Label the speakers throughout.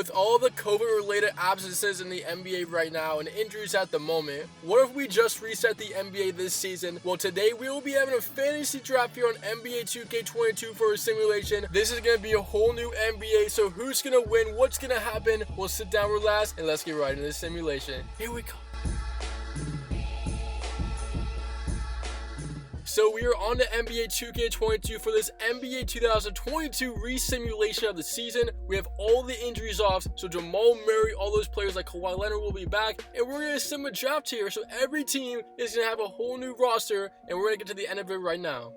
Speaker 1: with all the COVID-related absences in the NBA right now and injuries at the moment, what if we just reset the NBA this season? Well, today we will be having a fantasy draft here on NBA 2K22 for a simulation. This is going to be a whole new NBA, so who's going to win? What's going to happen? We'll sit down, relax, and let's get right into this simulation. Here we go. So we are on to NBA 2K22 for this NBA 2022 re-simulation of the season. We have all the injuries off, so Jamal Murray, all those players like Kawhi Leonard will be back, and we're going to sim a draft here, so every team is going to have a whole new roster, and we're going to get to the end of it right now.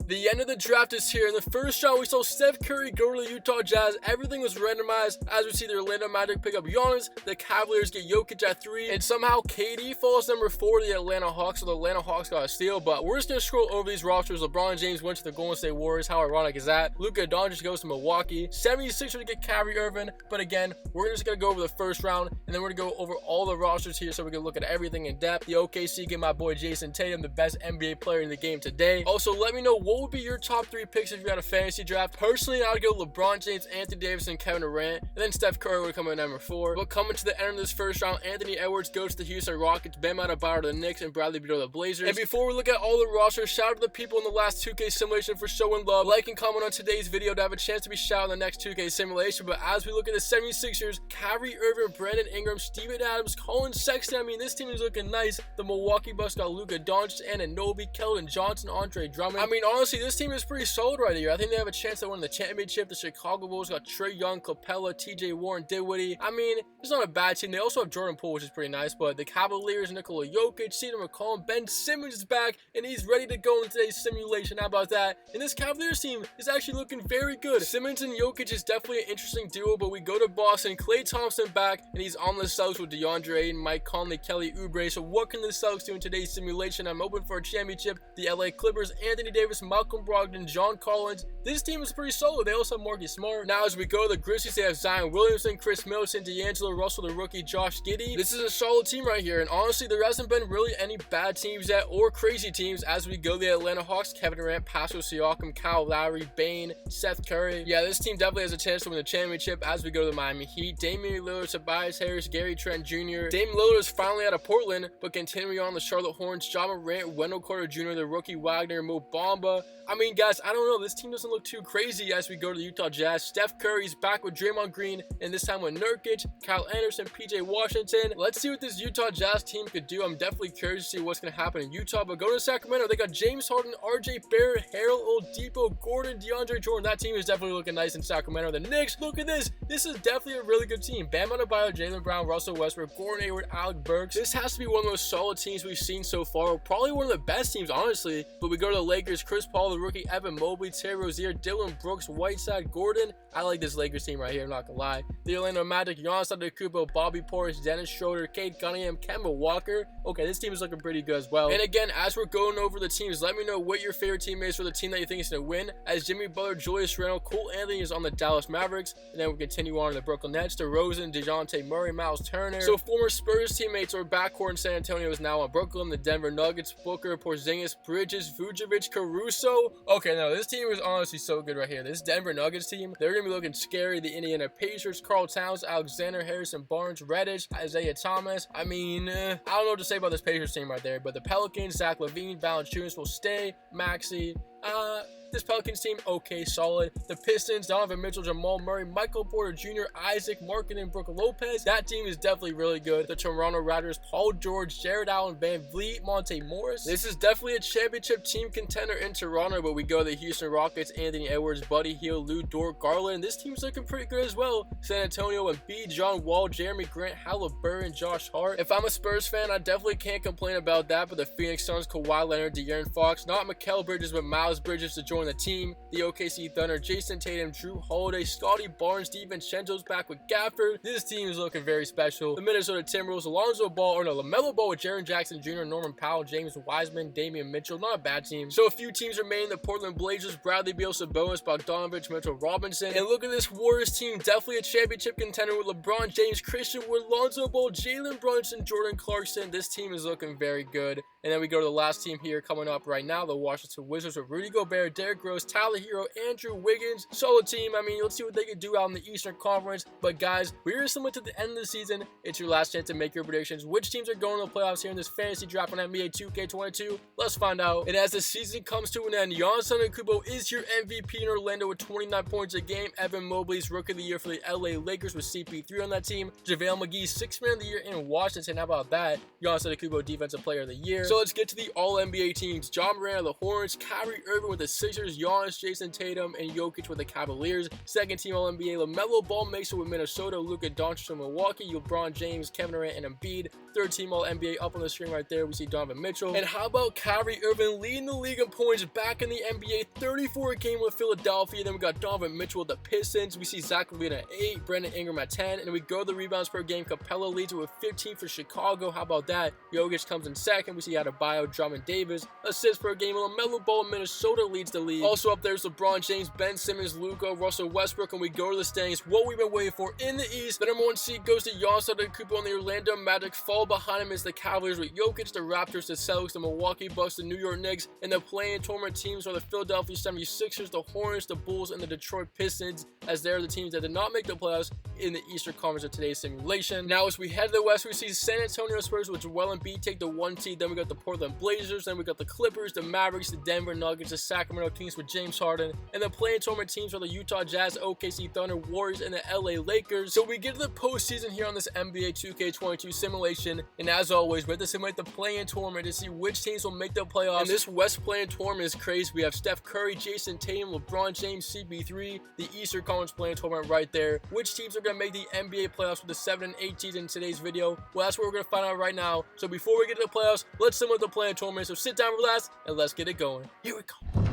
Speaker 1: The end of the draft is here. In the first round, we saw Steph Curry go to the Utah Jazz. Everything was randomized. As we see, the Orlando Magic pick up Giannis. The Cavaliers get Jokic at 3. And somehow, KD falls number 4 to the Atlanta Hawks. So the Atlanta Hawks got a steal. But we're just going to scroll over these rosters. LeBron James went to the Golden State Warriors. How ironic is that? Luka Doncic goes to Milwaukee. 76ers to get Kyrie Irving. But again, we're just going to go over the first round. And then we're going to go over all the rosters here so we can look at everything in depth. The OKC get my boy Jason Tatum, the best NBA player in the game today. Also, let me know what would be your top 3 picks if you had a fantasy draft. Personally, I would go LeBron James, Anthony Davis, and Kevin Durant, and then Steph Curry would come in number 4. But coming to the end of this first round, Anthony Edwards goes to the Houston Rockets, Bam Adebayo to the Knicks, and Bradley Beal to the Blazers. And before we look at all the rosters, shout out to the people in the last 2K simulation for showing love. Like and comment on today's video to have a chance to be shouted in the next 2K simulation. But as we look at the 76ers, Kyrie Irving, Brandon Ingram, Steven Adams, Colin Sexton. I mean, this team is looking nice. The Milwaukee Bucks got Luka Doncic, Anunoby, Keldon Johnson, Andre Drummond. I mean, honestly, this team is pretty solid right here. I think they have a chance to win the championship. The Chicago Bulls got Trae Young, Capella, TJ Warren, Dinwiddie. I mean, it's not a bad team. They also have Jordan Poole, which is pretty nice. But the Cavaliers, Nikola Jokic, Cedar McCollum, Ben Simmons is back, and he's ready to go in today's simulation. How about that? And this Cavaliers team is actually looking very good. Simmons and Jokic is definitely an interesting duo, but we go to Boston. Klay Thompson back, and he's on the Celtics with DeAndre Ayton, Mike Conley, Kelly Oubre. So what can the Celtics do in today's simulation? I'm open for a championship. The LA Clippers, Anthony Davis, Malcolm Brogdon, John Collins. This team is pretty solid. They also have Marcus Smart. Now as we go to the Grizzlies, they have Zion Williamson, Chris Middleton, D'Angelo Russell, the rookie, Josh Giddey. This is a solid team right here, and honestly, there hasn't been really any bad teams yet or crazy teams. As we go to the Atlanta Hawks, Kevin Durant, Pascal Siakam, Kyle Lowry, Bane, Seth Curry. Yeah, this team definitely has a chance to win the championship. As we go to the Miami Heat, Damian Lillard, Tobias Harris, Gary Trent Jr. Dame Lillard is finally out of Portland, but continuing on the Charlotte Hornets, John Morant, Wendell Carter Jr., the rookie, Wagner, Mo Bamba. I mean, guys, I don't know. This team doesn't look too crazy as we go to the Utah Jazz. Steph Curry's back with Draymond Green, and this time with Nurkic, Kyle Anderson, PJ Washington. Let's see what this Utah Jazz team could do. I'm definitely curious to see what's going to happen in Utah. But go to Sacramento. They got James Harden, RJ Barrett, Harold Oladipo, Gordon, DeAndre Jordan. That team is definitely looking nice in Sacramento. The Knicks, look at this. This is definitely a really good team. Bam Adebayo, Jaylen Brown, Russell Westbrook, Gordon Hayward, Alec Burks. This has to be one of the most solid teams we've seen so far. Probably one of the best teams, honestly. But we go to the Lakers. Chris Paul, the rookie, Evan Mobley, Terry Rozier, Dylan Brooks, Whiteside, Gordon. I like this Lakers team right here, I'm not gonna lie. The Orlando Magic, Giannis Antetokounmpo, Bobby Portis, Dennis Schroeder, Cade Cunningham, Kemba Walker. Okay, this team is looking pretty good as well. And again, as we're going over the teams, let me know what your favorite team is for the team that you think is gonna win. As Jimmy Butler, Julius Randle, Cole Anthony is on the Dallas Mavericks, and then we continue on to the Brooklyn Nets. DeRozan, DeJounte Murray, Miles Turner. So former Spurs teammates or backcourt in San Antonio is now on Brooklyn. The Denver Nuggets, Booker, Porzingis, Bridges, Vucevic, Caruso. Okay, no, this team is honestly so good right here. This Denver Nuggets team, they're gonna be looking scary. The Indiana Pacers, Karl Towns, Alexander Harrison Barnes, Reddish, Isaiah Thomas. I mean, I don't know what to say about this Pacers team right there, but the Pelicans, Zach LaVine, Valanciunas will stay, Maxey. This Pelicans team, okay, solid. The Pistons, Donovan Mitchell, Jamal Murray, Michael Porter Jr., Isaac Markkanen, Brook Lopez. That team is definitely really good. The Toronto Raptors, Paul George, Jared Allen, Van Vliet, Monte Morris. This is definitely a championship team contender in Toronto, but we go to the Houston Rockets, Anthony Edwards, Buddy Hield, Lou Dort, Garland. This team's looking pretty good as well. San Antonio and B, John Wall, Jeremy Grant, Halliburton, Josh Hart. If I'm a Spurs fan, I definitely can't complain about that, but the Phoenix Suns, Kawhi Leonard, De'Aaron Fox, not Mikal Bridges, but Miles Bridges to join the team. The OKC Thunder, Jason Tatum, Drew Holiday, Scotty Barnes, DiVincenzo's back with Gafford. This team is looking very special. The Minnesota Timberwolves, LaMelo Ball with Jaren Jackson Jr., Norman Powell, James Wiseman, Damian Mitchell. Not a bad team. So a few teams remain. The Portland Blazers, Bradley Beal, Sabonis, Bogdanovich, Mitchell Robinson. And look at this Warriors team, definitely a championship contender with LeBron James, Christian Wood, Lonzo Ball, Jalen Brunson, Jordan Clarkson. This team is looking very good. And then we go to the last team here coming up right now, the Washington Wizards with Rudy Gobert, Derrick Derrick Rose, Tyler Hero, Andrew Wiggins. Solid team. I mean, let's see what they can do out in the Eastern Conference. But guys, we're similar to the end of the season. It's your last chance to make your predictions. Which teams are going to the playoffs here in this fantasy draft on NBA 2K22? Let's find out. And as the season comes to an end, Giannis Antetokounmpo is your MVP in Orlando with 29 points a game. Evan Mobley's Rookie of the Year for the LA Lakers with CP3 on that team. JaVale McGee's 6th Man of the Year in Washington. How about that? Giannis Antetokounmpo Defensive Player of the Year. So let's get to the All-NBA teams. John Morant of the Hornets, Kyrie Irving with the Sixers, Giannis, Jason Tatum, and Jokic with the Cavaliers. Second team All-NBA, LaMelo Ball makes it with Minnesota, Luka Doncic of Milwaukee, LeBron James, Kevin Durant, and Embiid. Third team All-NBA up on the screen right there, we see Donovan Mitchell. And how about Kyrie Irving leading the league in points back in the NBA, 34 a game with Philadelphia. Then we got Donovan Mitchell with the Pistons. We see Zach LaVine at 8, Brandon Ingram at 10, and then we go to the rebounds per game. Capella leads it with 15 for Chicago. How about that? Jokic comes in second. We see Adebayo, Drummond, Davis. Assists per game. LaMelo Ball, Minnesota leads the league. Also up there is LeBron James, Ben Simmons, Luka, Russell Westbrook, and we go to the standings. What we've been waiting for in the East. The number 1 seed goes to Giannis Antetokounmpo on the Orlando Magic. Fall behind him is the Cavaliers with Jokic, the Raptors, the Celtics, the Milwaukee Bucks, the New York Knicks, and the play-in tournament teams are the Philadelphia 76ers, the Hornets, the Bulls, and the Detroit Pistons, as they're the teams that did not make the playoffs in the Eastern Conference of today's simulation. Now, as we head to the West, we see San Antonio Spurs with Joel Embiid take the 1 seed. Then we got the Portland Blazers. Then we got the Clippers, the Mavericks, the Denver Nuggets, the Sacramento Kings with James Harden. And the play-in tournament teams are the Utah Jazz, OKC Thunder, Warriors, and the LA Lakers. So we get to the postseason here on this NBA 2K22 simulation. And as always, we have to simulate the play-in tournament to see which teams will make the playoffs. And this West play-in tournament is crazy. We have Steph Curry, Jason Tatum, LeBron James, CP3, the Eastern Conference play-in tournament right there. Which teams are going to make the NBA playoffs with the 7 and 8 seeds in today's video? Well, that's what we're going to find out right now. So before we get to the playoffs, let's simulate the play-in tournament. So sit down, relax, and let's get it going. Here we go.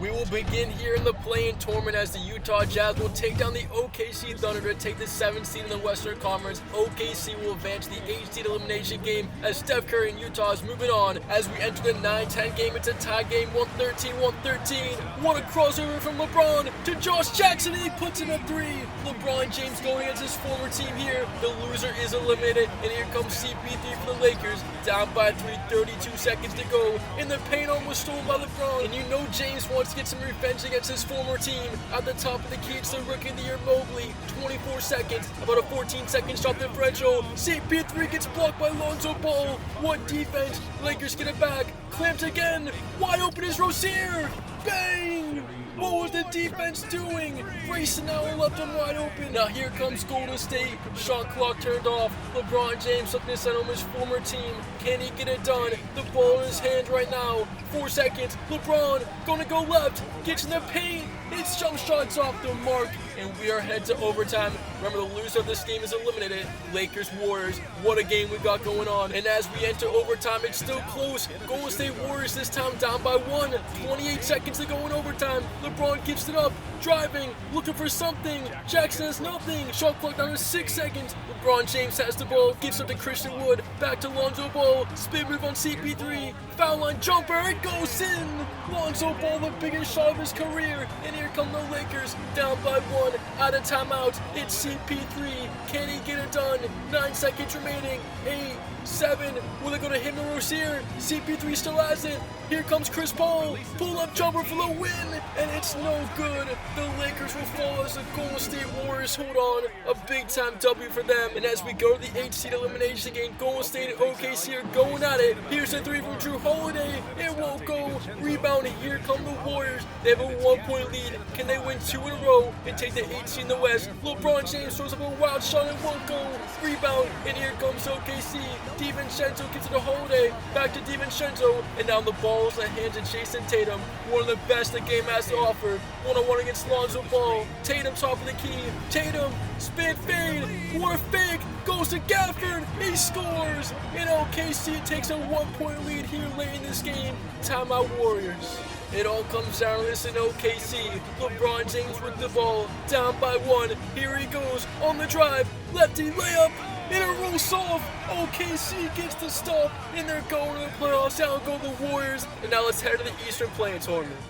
Speaker 1: We will begin here in the play-in tournament as the Utah Jazz will take down the OKC Thunder to take the 7th seed in the Western Conference. OKC will advance the 8th seed elimination game as Steph Curry and Utah is moving on. As we enter the 9-10 game, it's a tie game, 113-113. What a crossover from LeBron to Josh Jackson, and he puts in a 3. LeBron James going against his former team here. The loser is eliminated, and here comes CP3 for the Lakers. Down by 3, 32 seconds to go. In the paint arm was stolen by LeBron, and you know James wants to get some revenge against his former team. At the top of the key, it's the Rookie of the Year Mobley. 24 seconds, about a 14-second shot differential. CP3 gets blocked by Lonzo Ball. What defense? Lakers get it back. Clamped again. Wide open is Rozier. Bang! What was the defense doing? Grayson Allen left him wide open. Now here comes Golden State. Shot clock turned off. LeBron James looking to send home his former team. Can he get it done? The ball in his hand right now. 4 seconds. LeBron gonna go left. Gets in the paint. His jump shot's off the mark. And we are headed to overtime. Remember, the loser of this game is eliminated. Lakers, Warriors. What a game we got going on. And as we enter overtime, it's still close. Golden State Warriors this time down by 1. 28 seconds to go in overtime. LeBron gives it up. Driving. Looking for something. Jackson has nothing. Shot clock down to 6 seconds. LeBron James has the ball. Gives it to Christian Wood. Back to Lonzo Ball. Spin move on CP3. Foul line jumper. It goes in. Lonzo Ball, the biggest shot of his career. And here come the Lakers. Down by 1. Out of timeout. It's CP3. Can he get it done? 9 seconds remaining. 8, 7. Will they go to him or Rozier? CP3 still has it. Here comes Chris Paul. Pull up jumper for the win. And it's no good. The Lakers will fall as the Golden State Warriors hold on. A big time W for them. And as we go to the 8th seed elimination game, Golden State and OKC are going at it. Here's a 3 from Drew Holiday. It won't go. Rebound. Here come the Warriors. They have a 1-point lead. Can they win 2 in a row and take the 8th seed in the West? LeBron James throws up a wild shot and won't go. Rebound. And here comes OKC. DiVincenzo gets it to Holiday. Back to DiVincenzo. And now the ball is in the hands of Jason Tatum. One of the best the game has to offer. 1-on-1 against Lonzo Ball. Tatum top of the key. Tatum, spin fade. What a fake. Goes to Gafford. He scores. And OKC takes a 1-point lead here late in this game. Timeout Warriors. It all comes down to this in OKC. LeBron James with the ball. Down by 1. Here he goes on the drive. Lefty layup. And it rolls off. OKC gets the stop. And they're going to the playoffs. Out go the Warriors. And now let's head to the Eastern play-in tournament.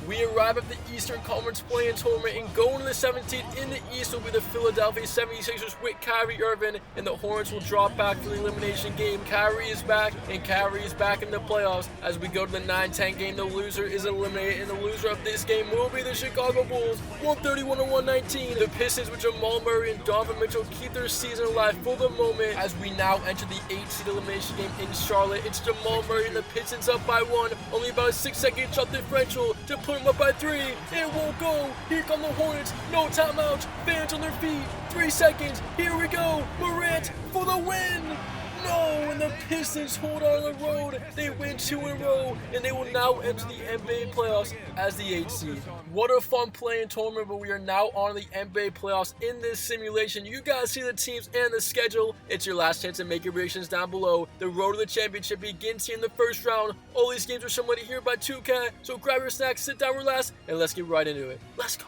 Speaker 1: We arrive at the Eastern Conference play-in tournament, and going to the 17th in the East will be the Philadelphia 76ers with Kyrie Irving, and the Hornets will drop back for the elimination game. Kyrie is back, and Kyrie is back in the playoffs. As we go to the 9-10 game, the loser is eliminated, and the loser of this game will be the Chicago Bulls, 131-119. The Pistons with Jamal Murray and Donovan Mitchell keep their season alive for the moment. As we now enter the 8-seed elimination game in Charlotte, it's Jamal Murray and the Pistons up by 1. Only about a 6-second shot differential to put him up by 3. It won't go. Here come the Hornets. No timeouts. Fans on their feet. 3 seconds. Here we go. Morant for the win. No, and the Pistons hold on the road. They win 2 in a row, and they will now enter the NBA playoffs as the 8th seed. What a fun play-in tournament, but we are now on the NBA playoffs in this simulation. You guys see the teams and the schedule. It's your last chance to make your predictions down below. The road to the championship begins here in the first round. All these games are somewhat here by 2K, so grab your snacks, sit down, relax, and let's get right into it. Let's go.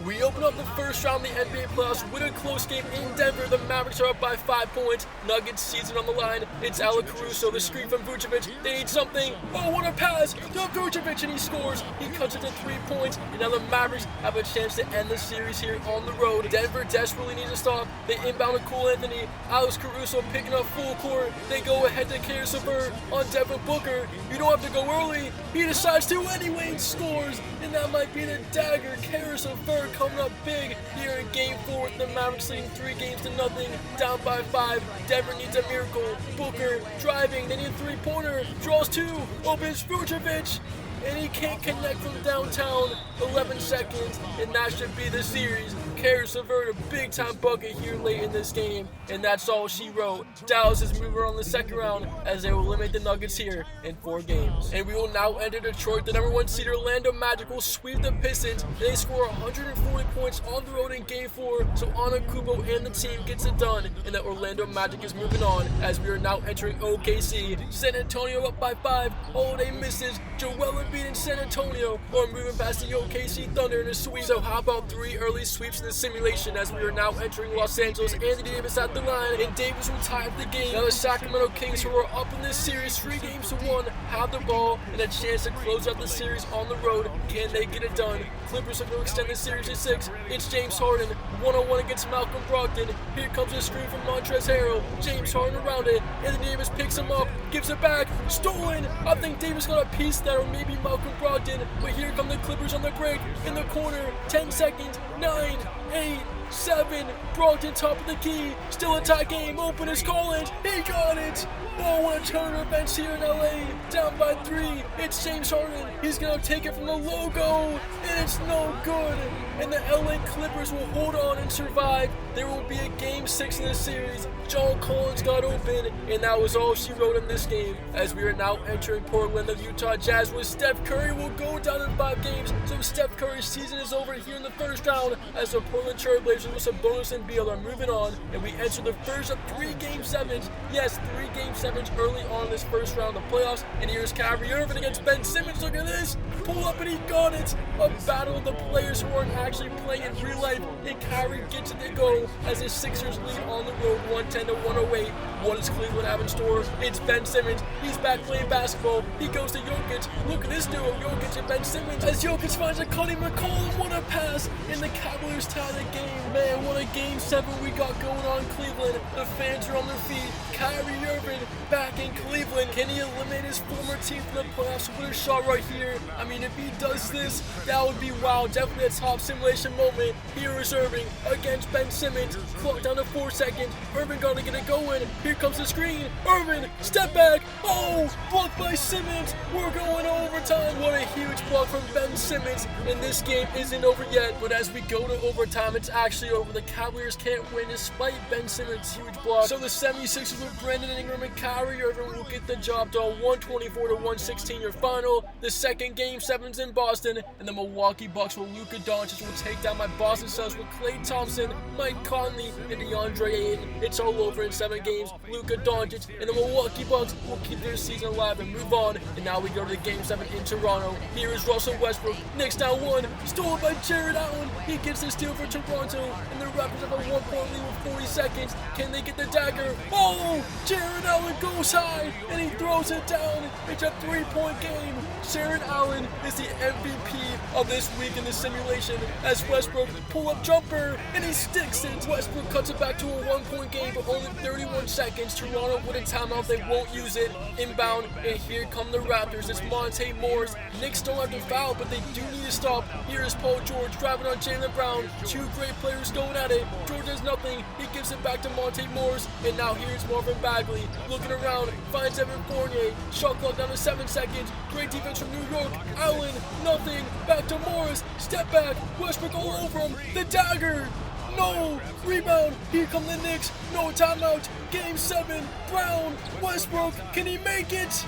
Speaker 1: We open up the first round of the NBA playoffs with a close game in Denver. The Mavericks are up by 5 points. Nuggets season on the line. It's Alec Caruso, the screen from Vucevic. They need something. Oh, what a pass to Vucevic, and he scores. He cuts it to 3 points, and now the Mavericks have a chance to end the series here on the road. Denver desperately needs to stop. They inbound to Cole Anthony. Alex Caruso picking up full court. They go ahead to Karis LeVert on Devin Booker. You don't have to go early. He decides to anyway and scores, and that might be the dagger. Karis LeVert coming up big here in Game 4 with the Mavericks leading 3-0, down by 5. Denver needs a miracle. Booker driving, they need a 3-pointer, draws 2, opens Vucevic, and he can't connect from downtown. 11 seconds, and that should be the series. Karis LeVert, a big-time bucket here late in this game, and that's all she wrote. Dallas is moving on the second round as they will eliminate the Nuggets here in 4 games. And we will now enter Detroit. The number 1 seed Orlando Magic will sweep the Pistons, and they score 140 points on the road in Game 4, so Antetokounmpo and the team gets it done, and the Orlando Magic is moving on as we are now entering OKC. San Antonio up by 5. Holiday misses. Joel Embiid in San Antonio are moving past the OKC Thunder in a sweep. So how about 3 early sweeps in the simulation as we are now entering Los Angeles? Anthony Davis at the line, and Davis will tie up the game. Now the Sacramento Kings, who are up in this series 3-1, have the ball and a chance to close out the series on the road. Can they get it done? Clippers are going to extend the series to 6. It's James Harden, 1-on-1 against Malcolm Brogdon. Here comes a screen from Montrezl Harrell. James Harden around it. Anthony Davis picks him up, gives it back, stolen. I think Davis got a piece there, or maybe Malcolm Brogdon. But here come the Clippers on the break in the corner. 10 seconds, 9, 8, 7. Brogdon top of the key. Still a tie game. Open is Collins. He got it. Oh, what a turn events here in LA. Down by 3. It's James Harden. He's going to take it from the logo. And it's no good. And the LA Clippers will hold on and survive. There will be a Game 6 in this series. John Collins got open, and that was all she wrote in this game. As we are now entering Portland, the Utah Jazz with Steph Curry will go down in 5 games. So Steph Curry's season is over here in the first round as the Portland Trailblazers with some bonus and Beal are moving on. And we enter the first of 3 Game 7s. Yes, 3 Game 7s early on in this first round of playoffs. And here's Kyrie Irving against Ben Simmons. Look at this. Pull up and he got it. A battle of the players who aren't actually playing in real life. And Kyrie gets it to go as the Sixers lead on the road 110-108. What does Cleveland have in store? It's Ben Simmons. He's back playing basketball. He goes to Jokic. Look at this duo, Jokic and Ben Simmons. As Jokic finds a Cuddy McCollum. What a pass. And the Cavaliers tie the game. Man, what a Game 7 we got going on in Cleveland. The fans are on their feet. Kyrie Irving back in Cleveland. Can he eliminate his former team from the playoffs with a shot right here? I mean, if he does this, that would be wow. Definitely a top simulation moment. Here is Irving against Ben Simmons. Clock down to 4 seconds. Irving got to get it going. Here comes the screen. Irving, step back. Oh, blocked by Simmons. We're going overtime. What a huge block from Ben Simmons. And this game isn't over yet. But as we go to overtime, it's actually over. The Cavaliers can't win despite Ben Simmons' huge block. So the 76ers with Brandon Ingram and Kyrie Irving will get the job done. 124-116 your final. The second Game 7's in Boston. And the Milwaukee Bucks with Luka Doncic will take down my Boston Celtics with Klay Thompson, Mike Conley, and DeAndre Ayton. It's all over in 7 games. Luka Doncic and the Milwaukee Bucks will keep their season alive and move on. And now we go to the Game 7 in Toronto. Here is Russell Westbrook. Knicks down 1. Stolen by Jared Allen. He gets the steal for Toronto. And the Raptors have a 1-point lead with 40 seconds. Can they get the dagger? Oh! Jared Allen goes high. And he throws it down. It's a 3-point game. Jared Allen is the MVP of this week in the simulation as Westbrook pull-up jumper. And he sticks it. Westbrook cuts it back to a 1-point game but only 31 seconds. Toronto with a timeout. They won't use it. Inbound. And here come the Raptors. It's Monte Morris. Knicks don't have to foul, but they do need to stop. Here is Paul George driving on Jaylen Brown. Two great players going at it. George has nothing. He gives it back to Monte Morris. And now here's Marvin Bagley. Looking around. Finds Evan Fournier. Shot clock down to 7 seconds. Great defense from New York. Allen. Nothing. Back to Morris. Step back. Westbrook all over him. The dagger. No! Rebound! Here come the Knicks! No timeout! Game 7! Brown! Westbrook! Can he make it?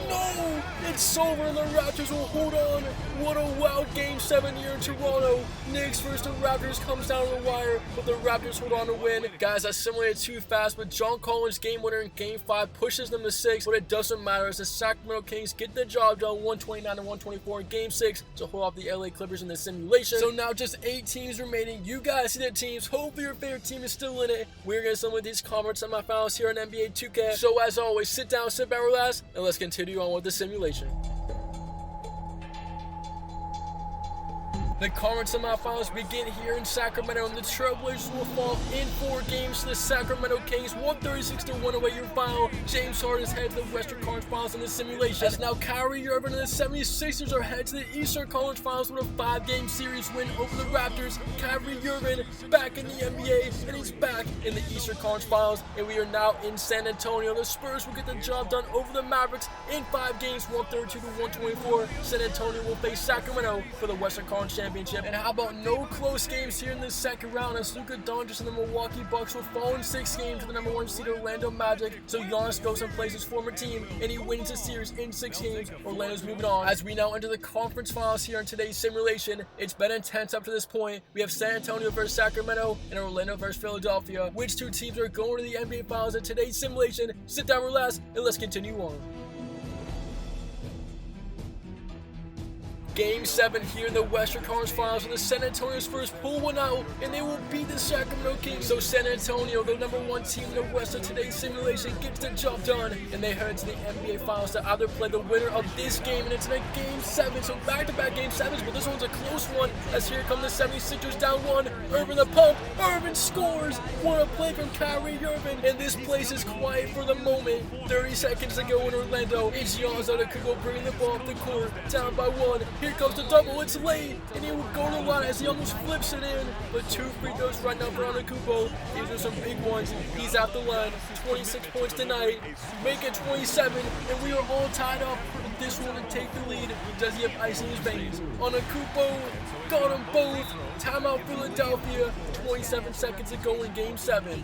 Speaker 1: No! It's over and the Raptors will hold on. What a wild Game 7 here in Toronto. Knicks versus the Raptors comes down to the wire, but the Raptors hold on to win. Guys, that simulated too fast, but John Collins' game winner in Game 5 pushes them to 6, but it doesn't matter as the Sacramento Kings get the job done 129-124 in Game 6 to hold off the LA Clippers in the simulation. So now just 8 teams remaining. You guys see the teams. Hopefully your favorite team is still in it. We're going to some of these conference semifinals here on NBA 2K. So as always, sit down, sit back, relax, and let's continue on with the simulation. The conference semifinals begin here in Sacramento, and the Trailblazers will fall in 4 games to the Sacramento Kings, 136-1 away your final. James Harden is headed to the Western Conference Finals in the simulation. As now Kyrie Irving and the 76ers are headed to the Eastern Conference Finals with a 5-game series win over the Raptors. Kyrie Irving back in the NBA, and he's back in the Eastern Conference Finals, and we are now in San Antonio. The Spurs will get the job done over the Mavericks in 5 games, 132-124. San Antonio will face Sacramento for the Western Conference Championship. And how about no close games here in the second round as Luka Doncic and the Milwaukee Bucks will fall in 6 games to the number 1 seed Orlando Magic. So Giannis goes and plays his former team and he wins the series in 6 games. Orlando's moving on. As we now enter the conference finals here in today's simulation, it's been intense up to this point. We have San Antonio versus Sacramento and Orlando versus Philadelphia. Which 2 teams are going to the NBA Finals in today's simulation? Sit down, relax, and let's continue on. Game 7 here in the Western Conference Finals, and the San Antonio Spurs pull one out, and they will beat the Sacramento Kings. So San Antonio, the number 1 team in the West of today's simulation, gets the job done, and they head to the NBA Finals to either play the winner of this game, and it's in a Game 7. So back-to-back Game 7s, but this one's a close one, as here come the 76ers down 1. Irving the pump. Irving scores. What a play from Kyrie Irving, and this place is quiet for the moment. 30 seconds to go in Orlando. It's Giannis Antetokounmpo bringing the ball up the court, down by 1. Here comes the double, it's late, and he will go to the line as he almost flips it in. But 2 free throws right now for Antetokounmpo. These are some big ones. He's at the line. 26 points tonight. Make it 27, and we are all tied up for this one to take the lead. Does he have ice in his veins? Antetokounmpo got them both. Timeout Philadelphia. 27 seconds to go in Game 7.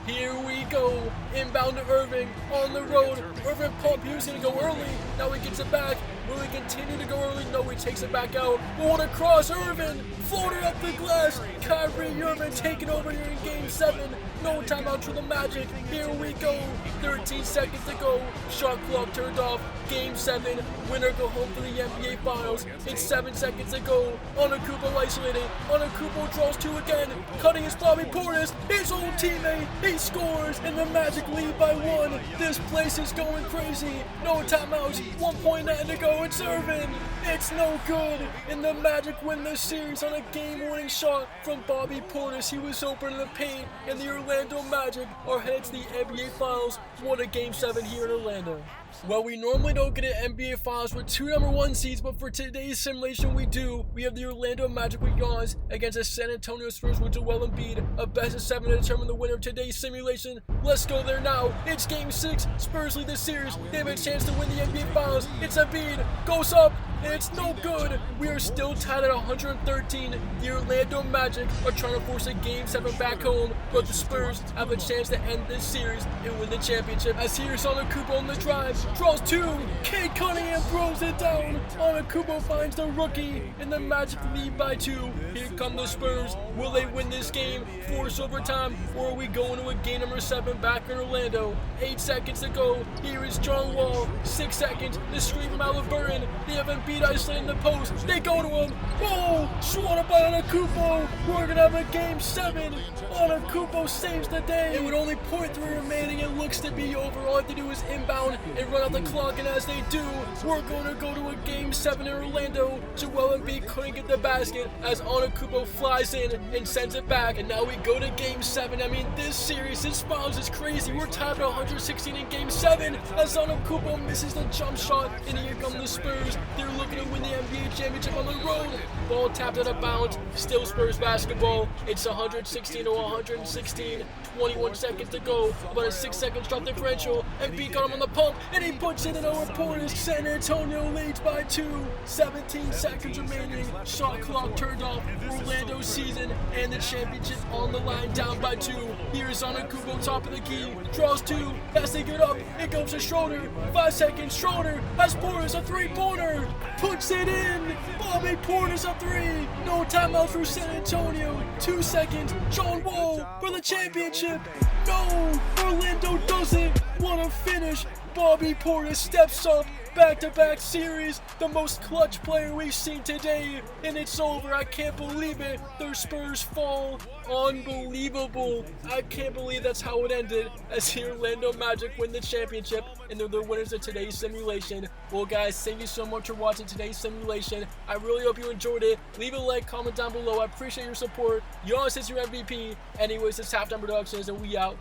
Speaker 1: Here we go. Inbound to Irving on the road. Irving pump. He was going to go early. Now he gets it back. Will he continue to go early? No, he takes it back out. What a cross. Irving floated up the glass. Kyrie Irving taking over here in Game 7. No timeout for the Magic. Here we go. 13 seconds to go. Shot clock turned off. Game 7. Winner go home for the NBA Finals. It's 7 seconds to go. Antetokounmpo isolated. Antetokounmpo draws 2 again. Cutting his Bobby Portis. His old teammate. He scores. And the Magic lead by 1. This place is going crazy. No timeouts. 1.9 to go. It's Irving. It's no good. And the Magic win this series on a game-winning shot from Bobby Portis. He was open in the paint. And the Orlando Magic are headed to the NBA Finals. What a Game 7 here in Orlando. Well, we normally don't get an NBA Finals with 2 number 1 seeds, but for today's simulation we do. We have the Orlando Magic with Giannis against the San Antonio Spurs with Joel Embiid. A best of 7 to determine the winner of today's simulation. Let's go there now. It's Game 6. Spurs lead the series. They have a chance to win the NBA Finals. It's Embiid. Goes up. And it's no good. We are still tied at 113. The Orlando Magic are trying to force a Game 7 back home, but the Spurs have a chance to end this series and win the championship. As here's Antetokounmpo on the drive, draws 2. Cade Cunningham throws it down. Antetokounmpo finds the rookie, and the Magic lead by 2. Here come the Spurs. Will they win this game, force overtime, or are we going to with game number 7 back in Orlando. 8 seconds to go. Here is John Wall. 6 seconds. The screen from Halliburton. They have Embiid isolating the post. They go to him. Oh, swatted by Antetokounmpo. We're going to have a game 7. Antetokounmpo saves the day. And with only 0.3 remaining, it looks to be over. All they have to do is inbound and run out the clock. And as they do, we're going to go to a game 7 in Orlando. Joel Embiid couldn't get the basket as Antetokounmpo flies in and sends it back. And now we go to game 7. I mean, this series, this finals is crazy. We're tied at 116 in game 7 as Antetokounmpo misses the jump shot. And here come the Spurs. They're looking to win the NBA championship on the road. Ball tapped out of bounds. Still Spurs basketball. It's 116 to 116. 21 seconds to go. About a 6-second shot differential. Embiid got him on the pump, and he puts it in our reporters. San Antonio leads by 2. 17 seconds remaining. Shot clock turned off. Orlando season and the championship on the line, down by 2. Here's Antetokounmpo, top of the key. Draws 2. Has to get up. It goes to Schroeder. 5 seconds. Schroeder has Portis a 3-pointer. Puts it in. Bobby Portis a 3. No timeout for San Antonio. 2 seconds. John Wall for the championship. No, Orlando doesn't want to finish. Bobby Portis steps up. Back-to-back series, the most clutch player we've seen today, and it's over. I can't believe it. Their Spurs fall. Unbelievable. I can't believe that's how it ended, as the Orlando Magic win the championship, and they're the winners of today's simulation. Well, guys, thank you so much for watching today's simulation. I really hope you enjoyed it. Leave a like, comment down below. I appreciate your support. Giannis is your MVP. Anyways, it's Halftime Productions, and we out.